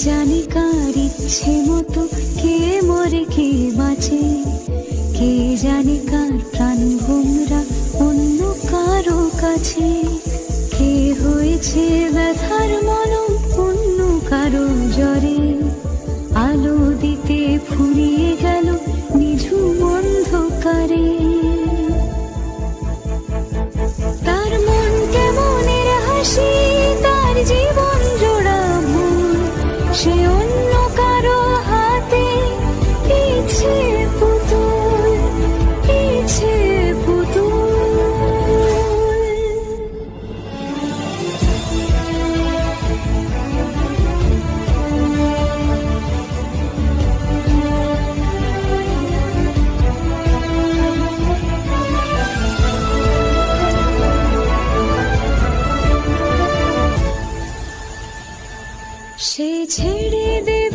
জানি কার ইচ্ছে মতো কে মরে কে বাঁচে, কে জানি কার প্রাণ ভোমরা অন্য কারো কাছে, কে হয়েছে ব্যথার মলম অন্য কারো জ্বরে, আলো দিতে ফুরিয়ে গেল নিঝুম অন্ধকারে। তার মন কেমনের হাসি, তার জীবন জোড়া ভুল, সে অন্য কারো হাতে ইচ্ছে পুতুল, ইচ্ছে পুতুল। সে ছেড়ে দেবে